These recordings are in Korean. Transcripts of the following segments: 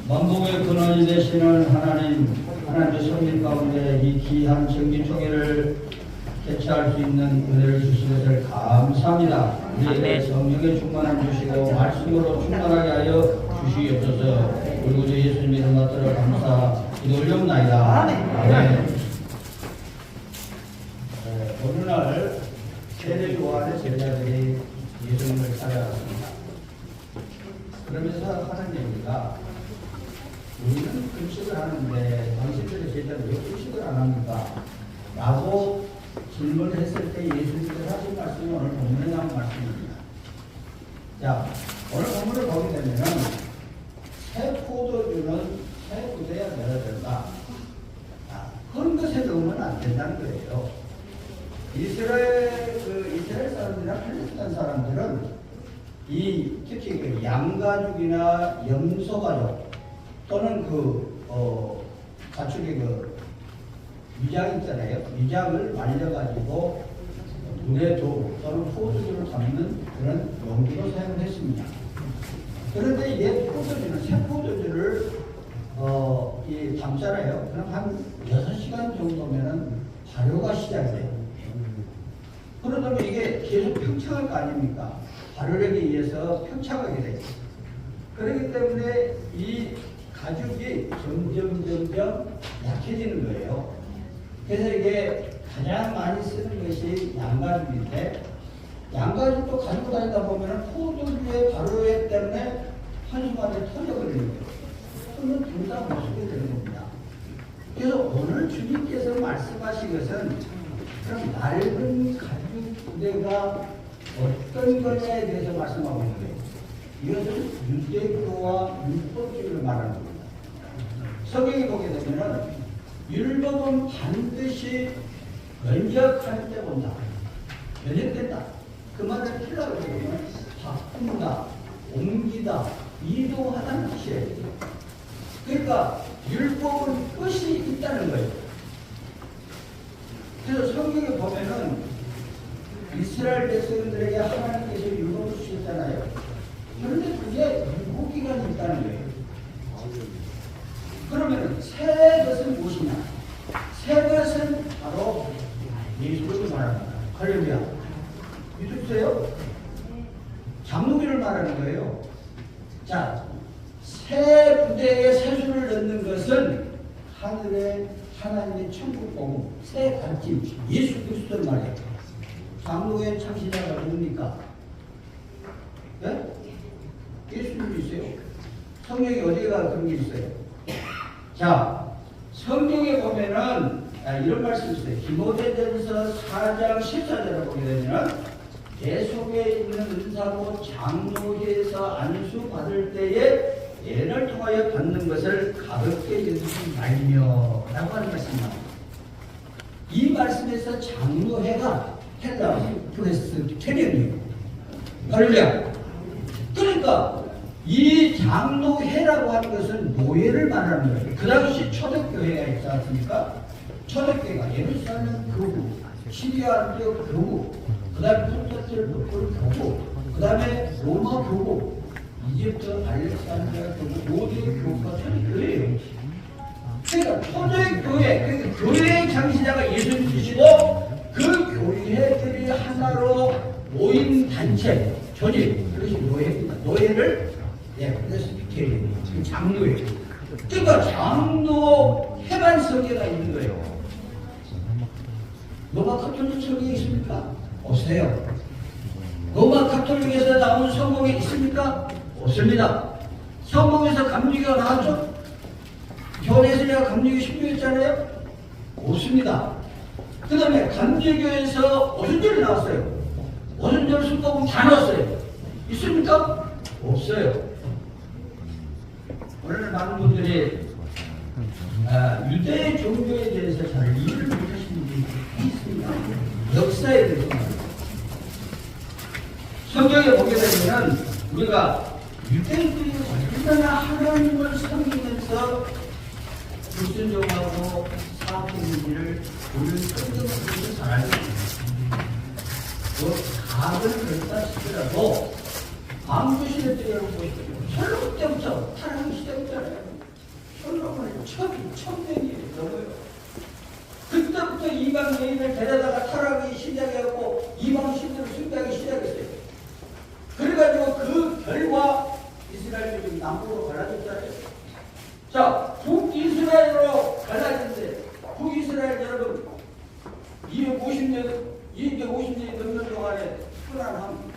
만복의 근원이 되시는 하나님의 성령 가운데 이 귀한 정기총회를 개최할 수 있는 은혜를 주신 것을 감사합니다. 우리에게 성령의 충만함 주시고 말씀으로 충만하게 하여 주시옵소서. 우리 구주 예수님 이름 받들어 감사 기도 올려옵나이다. 아멘. 어느 날 세례 요한의 제자들이 예수님을 찾아갔습니다. 그러면서 하는 얘기가 우리는 금식을 하는데 당신들의 제자는 왜 금식을 안 합니까? 라고 질문을 했을 때 예수님께서 하신 말씀이 오늘 본문에 나온 말씀입니다. 자, 오늘 본문을 보게 되면은 새 포도주는 새 부대에 넣어야 된다. 그런 것에 넣으면 안 된다는 거예요. 이스라엘 사람들이나 팔레스타인 사람들은 특히 그 양가죽이나 염소가죽 또는 가축의 위장 있잖아요. 위장을 말려가지고 물에 두고 또는 포도주를 담는 그런 용기로 사용을 했습니다. 그런데 이게 새 포도주를 담잖아요. 그럼 한 6시간 정도면은 발효가 시작이 돼요. 그러다면 이게 계속 평창할 거 아닙니까? 발효력에 의해서 평창하게 되죠. 그렇기 때문에 이 가죽이 점점 약해지는 거예요. 그래서 이게 가장 많이 쓰는 것이 양가죽인데, 양가죽도 가지고 다니다 보면 포도주의 발효액 때문에 한순간에 터져버리는 거예요. 그러면 둘 다 못 쓰게 되는 겁니다. 그래서 오늘 주님께서 말씀하신 것은 그럼 낡은 가죽 부대가 어떤 것에 대해서 말씀하고 있는 거예요. 이것은 유대교와 율법주의를 말하는 겁니다. 성경에 보게 되면은 율법은 반드시 변적할 때 본다. 변적된다. 그 말을 틀라고 보면 바꾼다, 옮기다, 이동하다는 뜻이에요. 그러니까 율법은 끝이 있다는 거예요. 그래서 성경에 보면은 이스라엘 백성들에게 하나님께서 율법을 주셨잖아요. 그런데 그게 유효기간이 있다는 거예요. 그러면 새 것은 무엇이냐? 새 것은 바로 예수를 말합니다. 할렐루야. 믿으세요? 장로기를 말하는 거예요. 자, 새 부대에 새수를 넣는 것은 하늘의 하나님의 천국 복음, 새 가르침, 예수 그리스도를 말해요. 장로의 창시자가 누굽니까? 네? 예수님이세요. 성경에 어디가 그런 게 있어요? 자, 성경에 보면은 이런 말씀이 있어요. 디모데전서 4장 14절을 보게 되면 계속에 있는 은사로 장로회에서 안수 받을 때에 예를 통하여 받는 것을 가볍게 여기지 말며 라고 하는 말씀입니다. 이 말씀에서 장로회가 헬라 프레스테리언이에요. 할렐루야. 그러니까 이 장로회라고 하는 것은 노예를 말하는 거예요. 그 당시 초대교회가 있지 않습니까? 초대교회가 예루살렘 교구, 시리아 안디옥 교구, 그 다음에 콘스탄티노플 교구, 그 다음에 로마 교구, 이집트 알렉산드리아 교구, 모든 교구가 초대교회예요. 그러니까 초대교회, 그러니까 교회의 창시자가 예수님이시고 그 교회들이 하나로 모인 단체, 조직, 그것이 노예입니다. 노예를 그래서 장로예요. 그러니까 장로 해반 성계가 있는 거예요. 로마 가톨릭 성경에 있습니까? 없어요. 로마 가톨릭에서 나온 성경에 있습니까? 없습니다. 성경에서 감리교가 나왔죠? 교회에서 내가 감리교 신교했잖아요? 없습니다. 그 다음에 감리교에서 오순절이 나왔어요. 오순절 순복음 다 나왔어요. 있습니까? 없어요. 오늘 많은 분들이 유대 종교에 대해서 잘 이해를 못하시는 분이 있습니다. 역사에 대해서 성경에 보게 되면 우리가 유대인들이 얼마나 하나님을 섬기면서 불순종하고 사악했는지를 우리는 성경을 잘 알고 있습니다. 각을 그렸다 치더라도 광주시대 때 여러분 보십시오. 철로 때부터 타락한 시대부터요. 천년이 넘어요. 그때부터 이방 여인을 데려다가 타락이 시작해갖고 이방 신들을 숭배하기 시작했어요. 그래가지고 그 결과 이스라엘이 남북으로 갈라졌잖아요. 자, 북이스라엘로 갈라졌는데 북이스라엘 여러분 250년이 넘는 동안에 편안함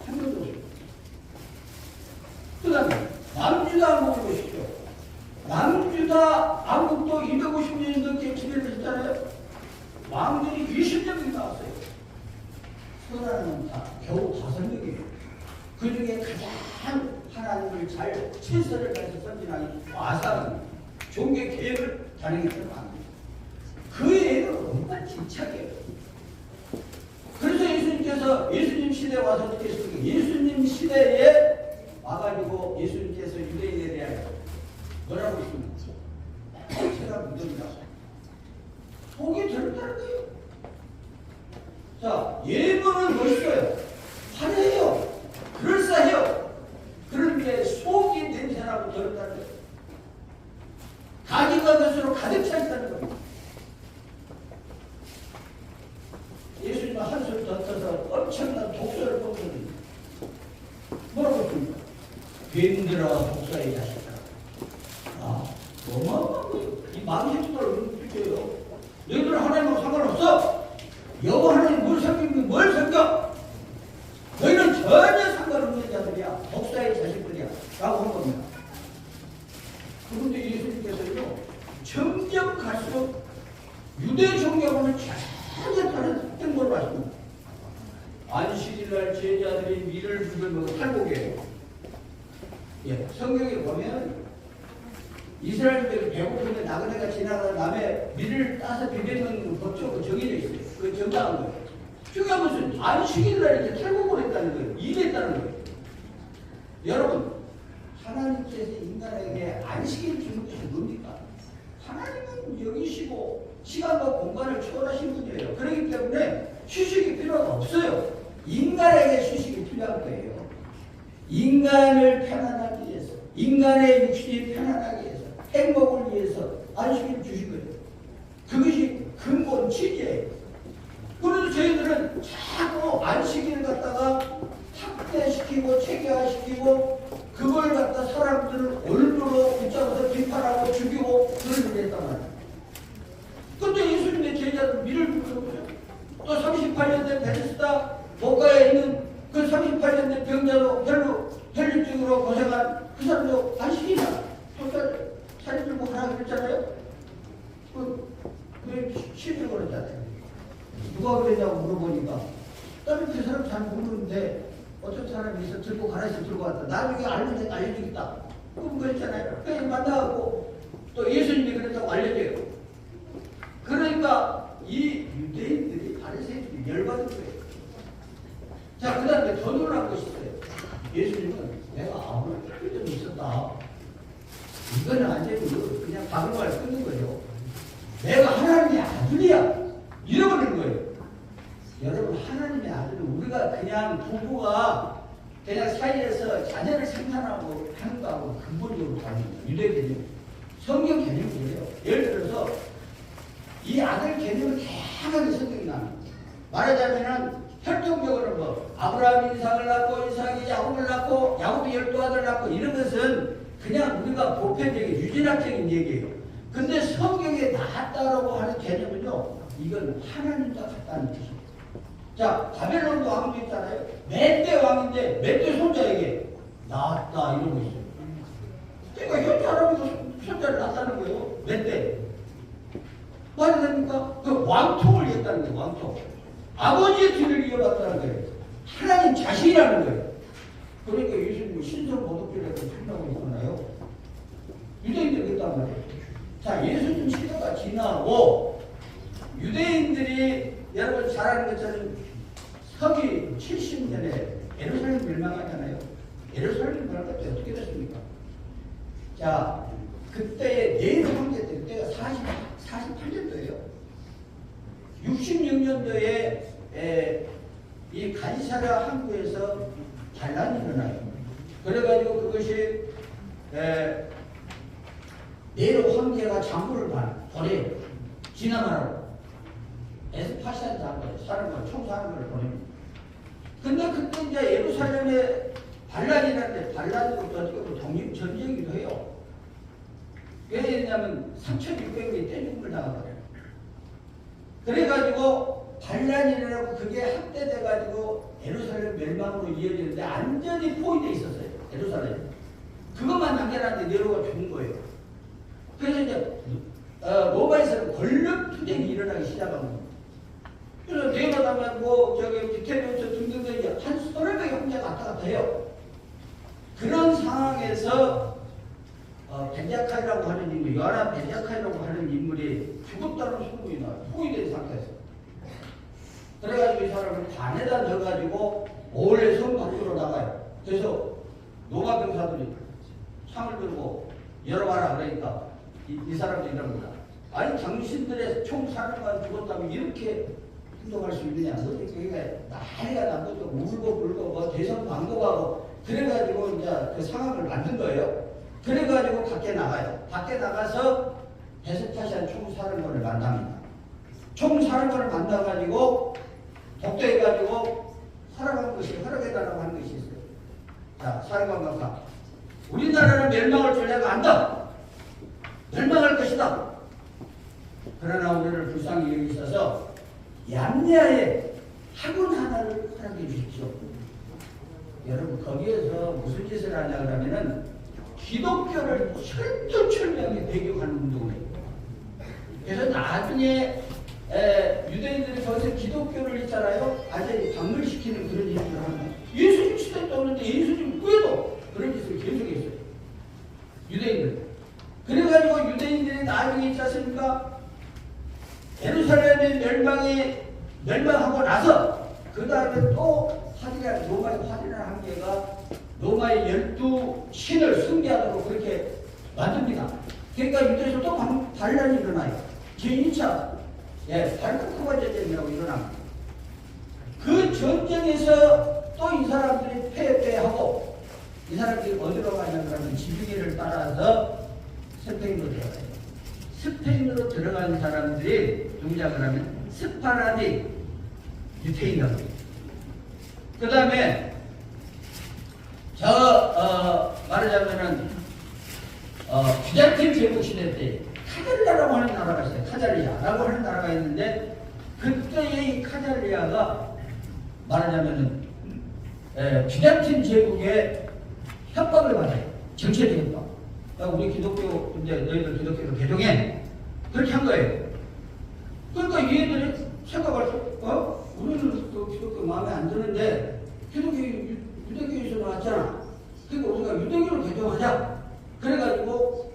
한 번도 없어요. 그 다음에 남주다 한번 보시죠. 남주다 왕국도 250년이 넘게 지배를 했잖아요. 왕들이 20명이 나왔어요. 선하는 겨우 5명이에요. 그 중에 가장 하나님을 잘 최선을 다해서 선진하기 와사는 종교 개혁을 단행했던 왕이에요. 그 애는 엄청 진착이에요. 그래서 예수님 시대에 와서 어떻게 했습니까? 예수님 시대에 와가지고 예수님께서 유대인에 대하여 뭐라고 했습니까? 제가 믿습니다. 속이 들었다는 거예요. 자, 예물은 멋있어요. 화려해요. 그럴싸해요. 그런데 속이 냄새나고 들었다는 거예요. 가지가 것으로 가득 차 있다는 겁니다. 예수님은 한술 더 떠서 엄청난 독서를 뽑거든요. 뭐라고 했습니까? 뱀들아 독사의 자식들아. 아, 어마어마한 거예요. 이 망신들을 느껴요. 너희들 하나님하고 상관없어. 여호 하나님 뭘 섬기면 뭘 섬겨? 너희는 전혀 상관없는 자들이야. 독사의 자식들이야. 라고 한 겁니다. 그런데 예수님께서요, 점점 갈수록 유대 종교하고는 전혀 다른 행보를 하십니다. 안식일날 제자들이 밀을 죽여먹어 탈곡이에요. 예, 성경에 보면 이스라엘들이 배고픈데 나그네가 지나가다 남의 밀을 따서 비벼먹는 법적으로 정해져 있어요. 그게 정당한 거예요. 중요한 것은 안식일날 이렇게 탈곡을 했다는 거예요. 일했다는 거예요. 여러분, 하나님께서 인간에게 안식일 주는 것이 뭡니까? 하나님은 여기시고 시간과 공간을 초월하신 분이에요. 그렇기 때문에 휴식이 필요가 없어요. 인간에게 휴식이 필요한 거예요. 인간을 편안하기 위해서, 인간의 육신이 편안하기 위해서, 행복을 위해서 안식일을 주신 거예요. 그것이 근본 취지예요. 그래도 저희들은 자꾸 안식일을 갖다가 탁대시키고 체계화시키고 그걸 갖다 사람들을 얼굴로 붙잡아서 비판하고 죽이고 그런 일을 했단 말이에요. 근데 예수님의 제자들 밀을 죽여보세요. 또 38년 된 베데스다 목가에 있는 그 38년 된 병자도 별로 혈류증으로 고생한 그 사람도 안식이나 살이 들고 하라 그랬잖아요. 그 시비를 걸었잖아요. 누가 그랬냐고 물어보니까 다른 그 사람 잘 모르는데 어떤 사람이 있어 들고 가라 해서 들고 왔다. 나중에 알려주겠다. 그럼 그랬잖아요. 그래서 만나고 또 예수님이 그랬다고 알려줘요. 그러니까 이 유대인들이 바리새인들이 열받은 거예요. 자, 그 다음에 더 놀란 것이 있어요. 예수님은 내가 아무런 필요도 있었다. 이거는 완전히 그냥 바글바글 끊는 거예요. 내가 하나님의 아들이야. 잃어버리는 거예요. 여러분, 하나님의 아들은 우리가 그냥 부부가 그냥 사이에서 자녀를 생산하고 하는 거하고 근본적으로 다릅니다. 유대 개념. 성경 개념이에요. 예를 들어서 이 아들 개념을 다양하게 성경이 나옵니다. 말하자면 혈통적으로 뭐 아브라함이 이삭을 낳고 이삭이 야곱을 낳고 야곱이 12아들을 낳고 이런 것은 그냥 우리가 보편적인 유전학적인 얘기예요. 근데 성경에 나왔다라고 하는 개념은요, 이건 하나님과 같다는 뜻이에요. 자, 바벨론도 왕도 있잖아요. 멧대 왕인데 멧대 손자에게 낳았다 이러고 있어요. 그러니까 현재 할아버지가 손자를 낳았다는 거예요. 멧대. 말이 됩니까? 그 왕통을 이었다는 거예요. 왕통. 아버지의 뒤를 이어봤다는 거예요. 하나님 자신이라는 거예요. 그러니까 예수님은 신성 모독죄라고 생각하고 있잖아요. 유대인들이 그랬단 말이에요. 자, 예수님 시대가 지나고 유대인들이 여러분 잘 아는 것처럼 서기 70년에 예루살렘 멸망하잖아요. 예루살렘 멸망할 때 어떻게 됐습니까? 자, 그때의 네로 황제 때 그때가 48년도예요. 66년도에 이 가이사랴 항구에서 반란이 일어나요. 그래가지고 그것이 네로 황제가 장부를 보내요. 지나가라고. 에스파시안 장군, 총사령관을 보냅니다. 근데 그때 이제 예루살렘에 반란이라는데, 반란도 어떻게 독립전쟁이기도 해요. 왜냐면 3,600명이 떼죽음을 당하거든요. 그래가지고 반란이라고 그게 확대돼가지고 예루살렘 멸망으로 이어지는데 완전히 포위되어 있었어요. 예루살렘. 그것만 남겨놨는데 네로가 죽은 거예요. 그래서 이제 로마에서는 권력투쟁이 일어나기 시작한 겁니다. 그래서 네로가 저기 디테리우스 등등등 한 서너 명의 형제가 왔다 갔다 해요. 그런 상황에서 벤자카이라고 하는 인물, 요하나 벤자카이라고 하는 인물이 죽었다는 소문이 나요. 포위된 상태에서. 그래가지고 이 사람을 관에다 넣어가지고 몰래 성 밖으로 나가요. 그래서 로마 병사들이 창을 들고 열어봐라 그러니까 이 사람들이 이럽니다. 아니 당신들의 총사령관 죽었다면 이렇게 행동할 수 있느냐. 그게 난리가 나고 울고 불고 뭐 대성 방법하고 그래가지고 이제 그 상황을 만든 거예요. 그래가지고 밖에 나가요. 밖에 나가서 베스파시안 총사령관을 만납니다. 총사령관을 만나가지고 독대해가지고 살아가는 것이 허락해달라고 하는 것이 있어요. 자, 사령관과 우리나라는 멸망할 줄 내가 안다. 멸망할 것이다. 그러나 우리를 불쌍히 여기셔서 얌야에 학원 하나를 허락해 주십시오. 여러분 거기에서 무슨 짓을 하냐 그러면은 기독교를 철두철미하게 배교하는 운동이에요. 그래서 나중에 유대인들이 거기서 기독교를 있잖아요. 아주 박멸시키는 그런 일을 합니다. 예수님 시대도 없는데 예수님 후에도 그런 짓을 계속했어요. 유대인들. 그래가지고 유대인들이 나중에 있지 않습니까? 예루살렘의 멸망하고 나서 그 다음에 또 로마의 화리나 한계가 로마의 12신을 숭배하도록 그렇게 만듭니다. 그러니까 유대에서 또 반란이 일어나요. 제2차 발코쿠바 전쟁이라고 일어납니다. 그 전쟁에서 또 이 사람들이 패배하고 이 사람들이 어디로 가냐 그러면 지중해를 따라서 스페인으로 들어가요. 스페인으로 들어간 사람들이 누구냐 그러면 스파라디 유태인이라고. 그 다음에 말하자면은 비잔틴 제국 시대 때 카자리아라고 하는 나라가 있어요. 카자리아라고 하는 나라가 있는데 그때의 이 카자리아가 말하자면은 비잔틴 제국의 협박을 받아요. 정치적 협박. 우리 기독교 근데 너희들 기독교로 개종해 그렇게 한 거예요. 그러니까 얘들이 생각할 때 우리는 또 기독교 마음에 안 드는데 유대교에서 나왔잖아. 그러니까 우리가 유대교를 개종하자. 그래가지고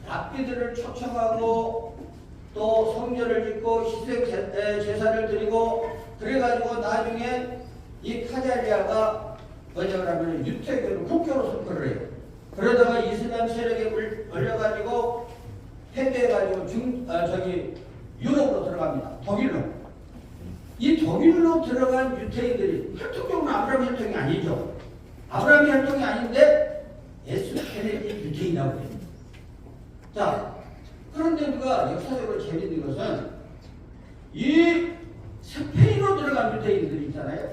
랍비들을 초청하고 또 성전을 짓고 희생 제사를 드리고 그래가지고 나중에 이 카자리아가 뭐냐고 하면 유태교를 국교로 선포를 해요. 그러다가 이슬람 세력에 걸려가지고 패배해가지고 유럽으로 들어갑니다. 독일로. 이 독일로 들어간 유태인들이 혈통적으로는 아브라함 혈통이 아니죠. 아브라함 혈통이 아닌데 에스페인이 유태인이라고 해요. 자, 그런데 우리가 역사적으로 재밌는 것은 이 스페인으로 들어간 유태인들이 있잖아요.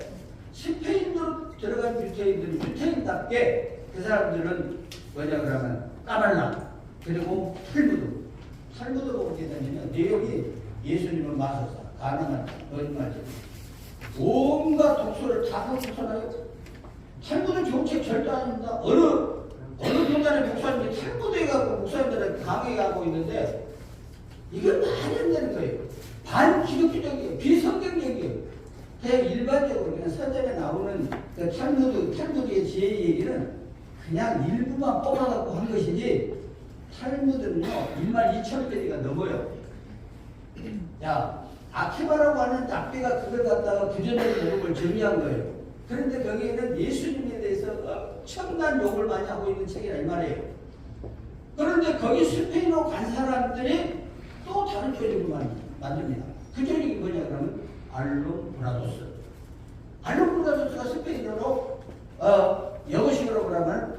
스페인으로 들어간 유태인들이 유태인답게 그 사람들은 뭐냐 그러면 까발라 그리고 탈무드가 어떻게 되냐면 내용이 예수님을 맞았어. 가능한 거짓말이죠. 온갖 독소를 다 펼쳐놔요. 탈무드 좋은 책 절대 아닙니다. 어느 교단의 목사님이 탈무드에 가고 목사님들은 강의하고 있는데 이건 말이 안 되는 거예요. 반기독교적이에요. 비성경적이에요. 그냥 일반적으로 그냥 서점에 나오는 그 탈무드의 지혜 얘기는 그냥 일부만 뽑아갖고 한 것이지 탈무드는요 12,000페이지가 넘어요. 자, 아키바라고 하는 납비가 그걸 갖다가 구전의 내용을 정리한 거예요. 그런데 거기에는 예수님에 대해서 엄청난 욕을 많이 하고 있는 책이라 이 말이에요. 그런데 거기 스페인으로 간 사람들이 또 다른 조직을 만듭니다. 그 조직이 뭐냐 그러면 알룸브라도스. 알룸브라도스가 스페인어로 영어식으로 그러면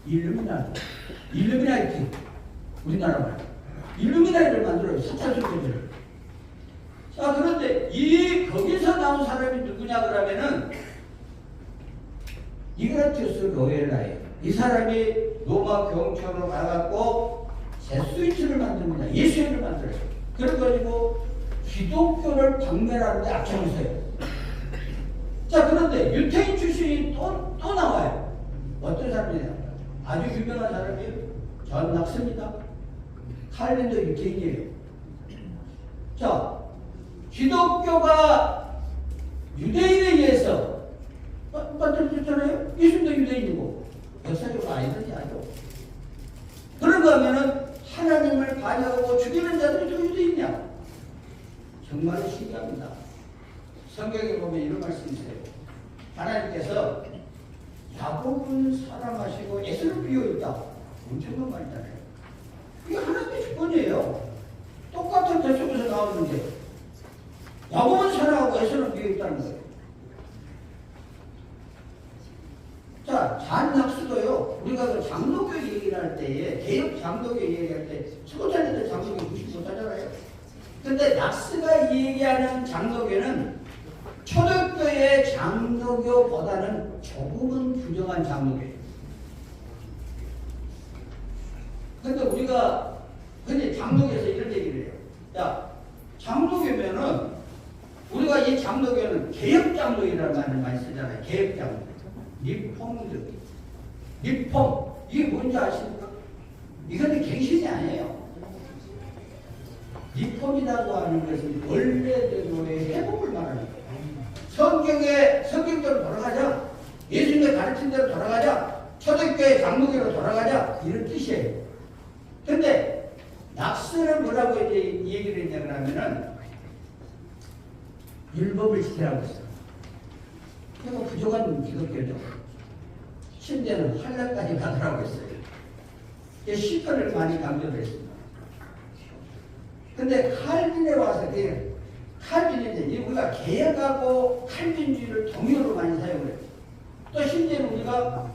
일루미나티. 우리나라 말. 일루미나리를 만들어요. 사찰 소리를. 자, 그런데 거기서 나온 사람이 누구냐 그러면은 이그나티우스 로엘라예요. 이 사람이 로마 교황청으로 가갖고 제수이트를 만듭니다. 예수회를 만들어요. 그래가지고 기독교를 박멸하는데 앞장을 서요. 자, 그런데 유태인 출신이 또 나와요. 어떤 사람이냐? 아주 유명한 사람이에요. 존 낙스입니다. 칼빈도 유태인이에요. 자, 기독교가 유대인에 의해서 만들어졌잖아요. 예수님도 유대인이고 역사적으로 아니든지 아니고. 그런가 하면은 하나님을 반역하고 죽이는 자들이 또 유대인이야. 정말 신기합니다. 성경에 보면 이런 말씀이 있어요. 하나님께서 야곱은 사랑하시고 에서는 비워있다. 엄청난 말이잖아요. 이게 하나님의 주권이에요. 똑같은 대속에서 나오는데 야곱은 사랑하고 에서는 비워있다는 거예요. 자, 잔 낙수도요. 우리가 그 장로교 얘기를 할 때에 개혁 장로교 얘기할 때 초자리들 장로교 무시 못하잖아요. 근데 낙스가 얘기하는 장로교는 초대교의 장로교보다는 조금은 부정한 장로교예요. 근데 우리가 근데 장로교에서 이런 얘기를 해요. 야, 장로교면은 우리가 이 장로교는 개혁 장로교라는 말을 많이 쓰잖아요. 개혁 장로. 리폼드. 리폼. 이게 뭔지 아십니까? 이건 갱신이 아니에요. 리폼이라고 하는 것은 원래대로의 회복을 말하는 거예요. 성경대로 돌아가자. 예수님의 가르친 대로 돌아가자. 초대교회 장로교로 돌아가자. 이런 뜻이에요. 근데 낙스는 뭐라고 이제 얘기를 했냐 하면은 율법을 지키라고 했어요. 그리고 부족한 기독교죠. 심지어는 환란까지 가더라고 했어요. 시편을 많이 강조를 했습니다. 근데 칼빈에 와서 칼빈이 우리가 개혁하고 칼빈주의를 동요로 많이 사용을 해요. 또 심지어는 우리가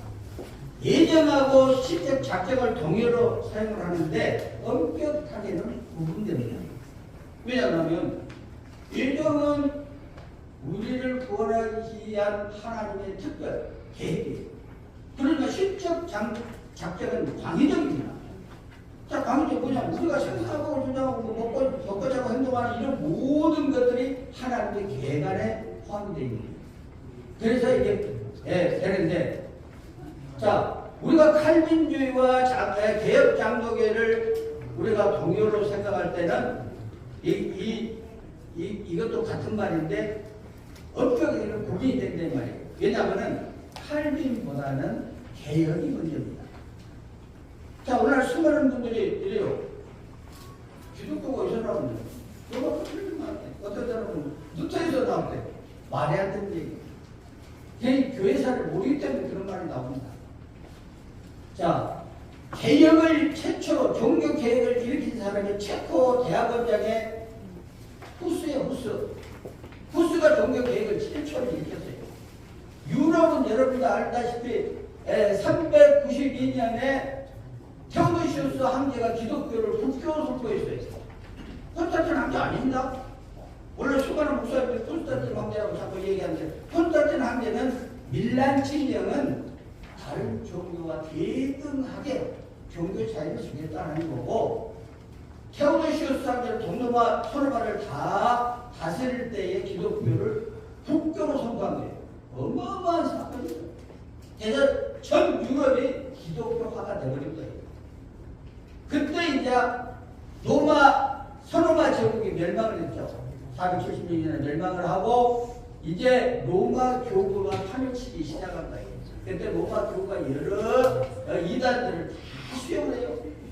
예정하고 시적 작정을 동요로 사용을 하는데 엄격하게는 구분됩니다. 왜냐하면 예정은 우리를 구원하기 위한 하나님의 특별 계획이에요. 그러니까 시적 작정은 광의적입니다. 자, 광의적 뭐냐면 우리가 생각하고 주장하고 먹고 자고 행동하는 이런 모든 것들이 하나님의 계획 안에 포함이 되어 있는 거예요. 그래서 이게 되는데, 자, 우리가 칼빈주의와 개혁 장로교를 우리가 동요로 생각할 때는 이것도 같은 말인데 엄격하게는 구분이 된다는 말이에요. 왜냐하면 칼빈보다는 개혁이 먼저입니다. 자, 오늘 수많은 분들이 이래요. 기독교가 어디서 나오는데? 너가 틀린 말 같아. 어떤 사람은 루터에서 나올 때 말이 안 되는 얘기. 걔 교회사를 모르기 때문에 그런 말이 나옵니다. 자, 개혁을 최초로 종교 개혁을 일으킨 사람이 체코 대학원장의 후스예요. 후스가 종교 개혁을 최초로 일으켰어요. 유럽은 여러분도 알다시피 392년에 테오도시우스 황제가 기독교를 불교로 선포했어요. 콘스탄틴 황제 아닙니다. 원래 수많은 목사님들이 콘스탄틴 황제라고 자꾸 얘기하는데 콘스탄틴 황제는 밀란 칙령은 다른 종교와 대등하게 종교 차이를 주겠다는 거고, 테오도시우스 황제는 동로마 서로마를 다 다스릴 때에 기독교를 국교로 선포한 거예요. 어마어마한 사건이에요. 그래서 전 유럽이 기독교화가 되어버린 거예요. 그때 이제 서로마 제국이 멸망을 했죠. 476년에 멸망을 하고 이제 로마 교구가 파멸치기 시작한 거예요. 그때 로마 교구가 여러 이단들을 다 수용을 해요.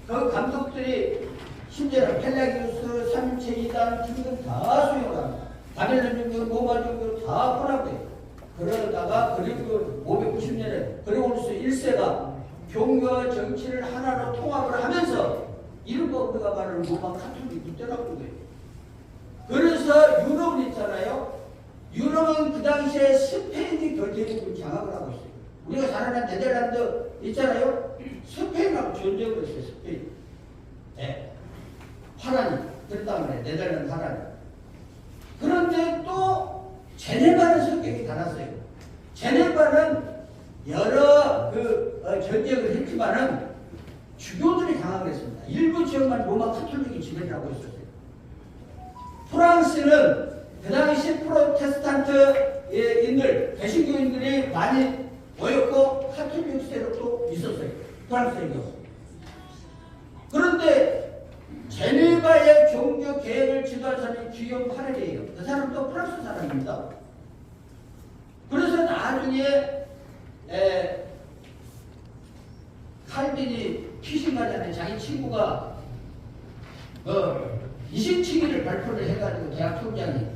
그 감독들이 심지어는 펠라기우스, 삼일체 이단 등등 다 수용을 합니다. 바벨론 종교, 로마 종교 다 포함돼요. 그러다가 그리고 590년에 그리고스 1세가 종교와 정치를 하나로 통합을 하면서 이런 거 우리가 말하는 로마 카톨릭 때라고 거예요. 그래서 유럽은 있잖아요. 유럽은 그 당시에 스페인이 더 대륙을 장악을 하고 있어요. 우리가 잘 아는 네덜란드 있잖아요. 스페인하고 전쟁을 했어요. 스페인. 출강을 해. 네덜란드 하라를. 그런데 또 제네바는 성격이 달랐어요. 제네바는 여러 전쟁을 했지만은 주교들이 강하겠습니다. 일부 지역만 로마 카톨릭이 지배를 하고 있었어요. 프랑스는 그 당시 프로테스탄트인들, 개신교인들이 많이 모였고 카톨릭 세력도 있었어요. 프랑스의 경우. 그런데 제네바의 종교 계획을 지도한 사람이 기욤 파렐이에요. 그 사람도 프랑스 사람입니다. 그래서 나중에 칼빈이 피신가잖아요. 자기 친구가 이신칭의를 발표를 해가지고 대학 총장이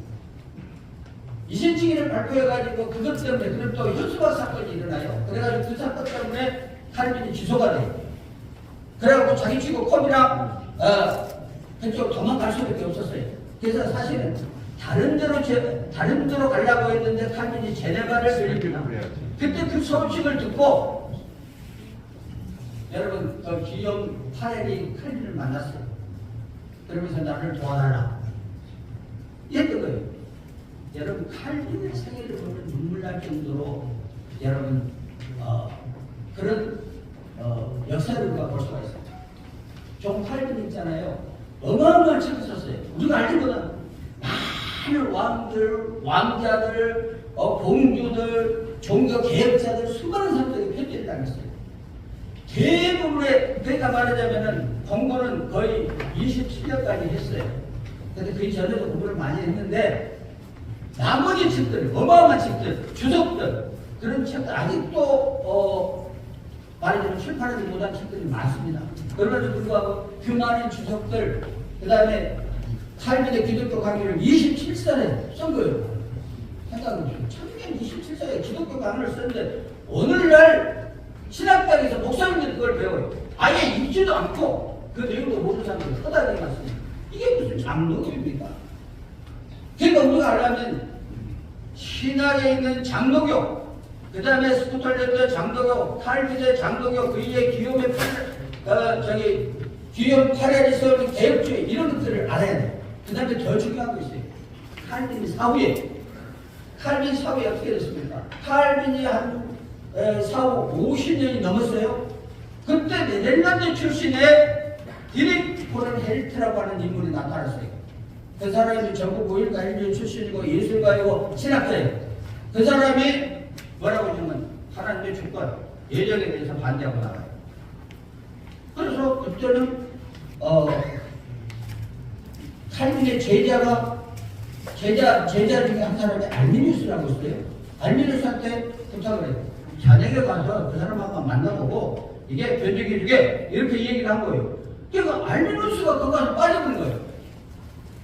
이신칭의를 발표해가지고 그것 때문에 그럼 또 현수막 사건이 일어나요. 그래가지고 그 사건 때문에 칼빈이 기소가 돼요. 그래가지고 자기 친구 컵이랑 그쪽 도망갈 수밖에 없었어요. 그래서 사실은 다른 데로 가려고 했는데 칼빈이 제네바를 들립니다. 그때 그 소식을 듣고 여러분 기욤 파렐이 칼빈을 만났어요. 그러면서 나를 도와달라 이랬던 거예요. 여러분 칼빈의 생애를 보면 눈물 날 정도로 여러분 그런 역사를 우리가 볼 수가 있어요. 존 칼빈 있잖아요. 어마어마한 책을 썼어요. 우리가 알기보다 많은 왕들, 왕자들, 공주들, 종교 개혁자들 수많은 사람들이 편지를 당했어요. 대부분의 그러니까 말하자면은 공부는 거의 27년까지 했어요. 근데 그 전에도 공부를 많이 했는데 나머지 책들, 어마어마한 책들, 주석들 그런 책들 아직도 말하자면 출판하지 못한 책들이 많습니다. 그럼에도 불구하고 그 많은 주석들 그 다음에 칼빈의 기독교 강의를 27살에 쓴 거예요. 생각해보세요. 1927살에 기독교 강의를 썼는데 오늘날 신학당에서 목사님들이 그걸 배워요. 아예 읽지도 않고 그 내용도 모르는 사람들이 허다하게 맞습니다. 이게 무슨 장로교입니까? 그러니까 우리가 알려면 신학에 있는 장로교, 그 다음에 스코틀랜드 장로교, 칼빈의 장로교, 그 이에 기욤 파렐에서 개혁주의 이런 것들을 알아야 돼요. 그 다음에 더 중요한 거 있어요. 칼빈 사후에 어떻게 됐습니까? 칼빈이 한 사후 50년이 넘었어요. 그때 네덜란드 출신의 디릭 폰 헬트라고 하는 인물이 나타났어요. 그 사람이 전국 5일가 1년 출신이고 예술가이고 신학자예요. 그 사람이 뭐라고 하냐면 하나님의 주권, 예정에 대해서 반대하고 나가요. 그래서 그때는 칼빈의 제자 중에 한 사람이 알미니우스라고 있어요. 알미니우스한테 부탁을 해요. 자네가 가서 그 사람하고 만나보고 이게 변증해주게 이렇게 얘기를 한 거예요. 그러니까 알미니우스가 그거 가서 빠져버린 거예요.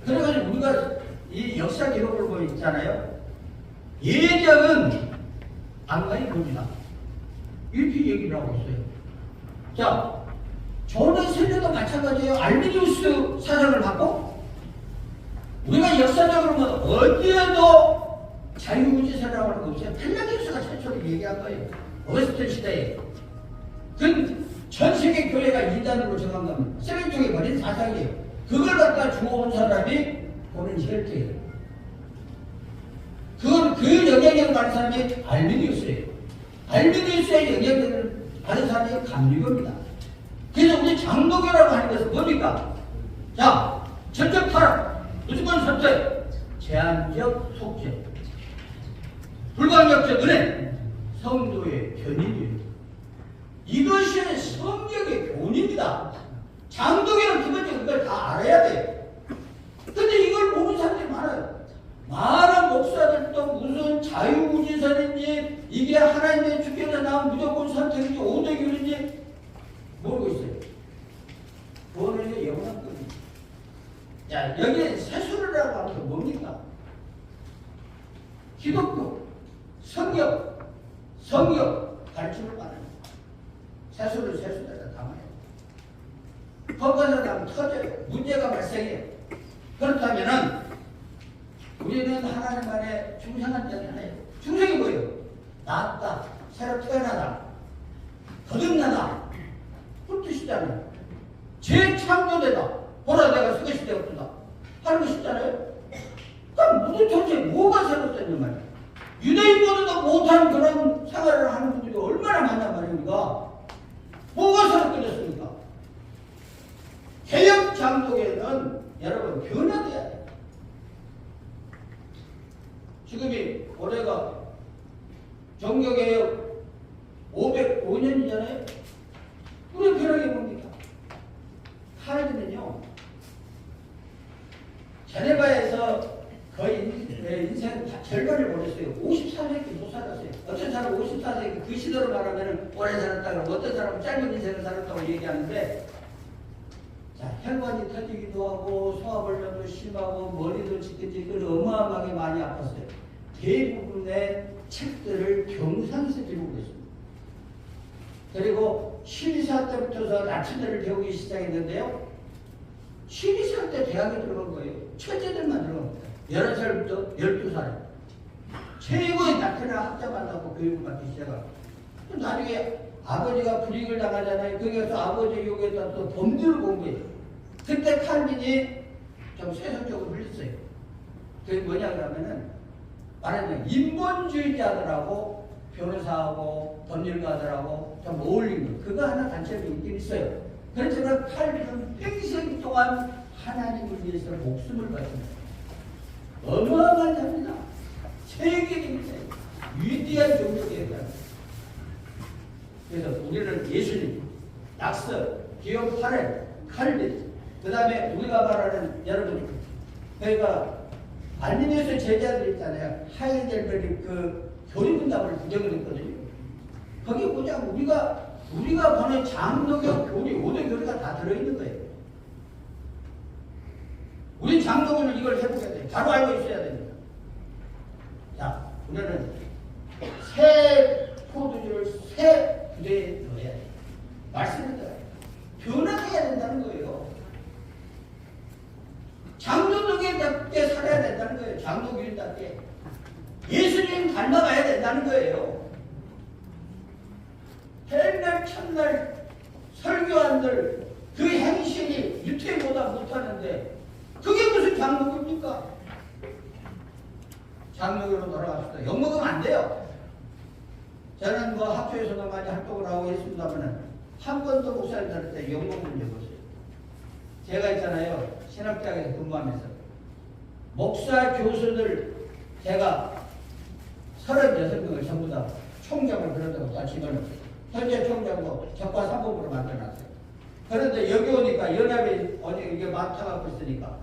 그래가지고 우리가 이 역사 기록을 보고 있잖아요. 예정은 안간히 봅니다. 이렇게 얘기를 하고 있어요. 자, 존의 세례도 마찬가지예요. 알미니우스 사상을 받고 우리가 역사적으로 보면 어디에도 자유의지사라고 하는 거 없어요. 펠라기우스가 최초로 얘기한 거예요. 어거스틴 시대에. 그 전 세계 교회가 이단으로 정한 겁니다. 세력적에 버린 사상이에요. 그걸 갖다 주워온 사람이 본인 헬트예요. 그 영향력을 받은 사람이 알미니우스예요. 알미니우스의 영향력을 받은 사람이 감리교입니다. 그래서 우리 장로교라고 하는 것은 뭡니까? 자, 전적 타락, 무조건 선택, 제한적 속죄, 불강력적 은혜, 성도의 견인이에요. 이것이 성경의 교훈입니다. 장로교는 기본적으로 그걸 다 알아야 돼요. 근데 이걸 모르는 사람들이 많아요. 많은 목사들도 무슨 자유의지선인지 이게 하나님의 주권에서 나온 무조건 선택인지 오대교인지 모르고 있어요. 본인의 영원한 겁니다. 자, 여기에 세수라고 하는 게 뭡니까? 기독교, 성경 가르침을 받아요. 세수를 세수대로 담아요. 거기서 가면 터져요. 문제가 발생해요. 그렇다면은 우리는 하나님 안에 중생한 자를 해요. 중생이 뭐예요? 낫다, 새로 태어나다, 거듭나다, 그 뜻이잖아요. 재창조되다. 보라 내가 서것이 되었다. 살고 싶잖아요. 그럼 도대체 뭐가 새롭다는 말이야. 유대인보다도 못한 그런 생활을 하는 분들이 얼마나 많단 말입니까? 뭐가 새롭게 개혁 장독에는 여러분 변화돼야 돼요. 지금이 올해가 종교개혁 505년이잖아요. 우리 변화가 뭡니까? 칼빈은요, 제네바에서 거의 인생 절반을 보냈어요. 54세기 못 살았어요. 어떤 사람은 54세기 그 시대로 말하면 오래 살았다고, 어떤 사람은 짧은 인생을 살았다고 얘기하는데, 자, 혈관이 터지기도 하고 소화불량도 심하고 머리도 지끈지끈 어마어마하게 많이 아팠어요. 대부분의 책들을 경상에서 기록을 했습니다. 그리고 12살 때부터서 나치들을 배우기 시작했는데요. 12살 때 대학에 들어간 거예요. 첫째들만 들어간 겁니다. 11살부터 12살. 최고의 나트나 학자 만나고 교육을 받기 시작하고. 나중에 아버지가 불이익을 당하잖아요. 거기서 아버지 요구에 따라서 법률을 공부해요. 그때 칼빈이 좀 세속적으로 흘렸어요. 그게 뭐냐 그러면은 말하자면 인본주의자들하고 변호사하고 법률가들하고 좀 어울리는 거. 그거 하나 단체로 있긴 있어요. 그렇지만 칼빈은 평생 동안 하나님을 위해서 목숨을 바칩니다. 어마어마한 자입니다. 세계적입니다. 위대한 종교개혁을 합니다. 그래서 우리는 예수님, 낙서, 기욤 파렐, 칼빈, 그 다음에 우리가 말하는 여러분, 그러니까 알미니우스 제자들 있잖아요. 하이델베르 그 교리분답을 구정을 했거든요. 거기 보자 우리가 보는 장로교 교리, 5대 교리가 다 들어있는 거예요. 우리 장로교는 이걸 해보셔야 돼요. 바로 알고 있어야 됩니다. 자, 우리는 새 포도주를 새 부대에 넣어야 돼요. 말씀을 들어야 돼요. 변화해야 된다는 거예요. 장로교답게 살아야 된다는 거예요. 장로교인답게. 예수님 닮아가야 된다는 거예요. 옛날 첫날 설교한들 그 행실이 유태보다 못하는데 그게 무슨 장로교입니까? 장로교로 돌아갑시다. 욕먹으면 안 돼요. 저는 뭐 학교에서도 많이 활동을 하고 했습니다만 한 번도 목사님들한테 욕먹은 적이 없어요. 제가 있잖아요. 신학대학에서 근무하면서 목사 교수들 제가 36명을 전부 다 총장을 그런다고 다 집어넣었어요. 현재 총장도 적과 3법으로 만들어놨어요. 그런데 여기 오니까 연합이 이게 맡아갖고 있으니까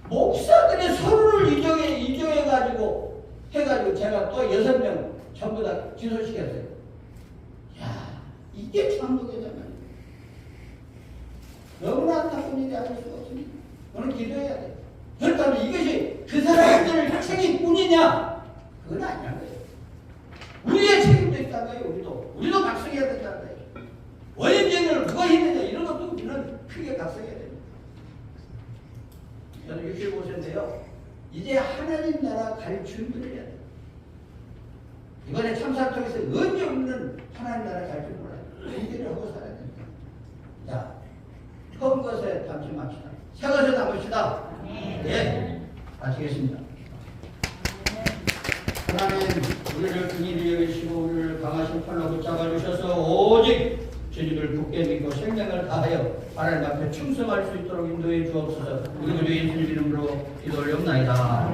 목사들이 서로를 이정해가지고 해가지고 제가 또 6명 전부 다 기소시켰어요. 야, 이게 장로교잖아요. 너무나 안타까운 일이 아닐 수가 없습니다. 오늘 기도해야 돼. 그렇다면 이것이 그 사람들 책임뿐이냐? 그건 아니란 거예요. 우리의 책임도 있다는 거예요. 우리도 각성해야 된다는 거예요. 원인쟁을 누가 했느냐 이런 것도 우리는 크게 각성해야 됩니다. 저는 65세인데요. 이제 하나님 나라 갈 준비를 해야 돼요. 이번에 참사를 통해서 언제 없는 하나님 나라 갈 줄 몰라요. 준비를 하고 살아야 됩니다. 자, 큰 것에 담지 맙시다. 새 것에 담읍시다. 예, 마치겠습니다. 하나님, 우리를 긍휼히 여기시고 우리를 강하신 팔로 붙잡아 주셔서 오직 주님을 굳게 믿고 생명을 다하여 하나님 앞에 충성할 수 있도록 인도해 주옵소서. 우리 주 예수님 이름으로 기도 올려옵나이다.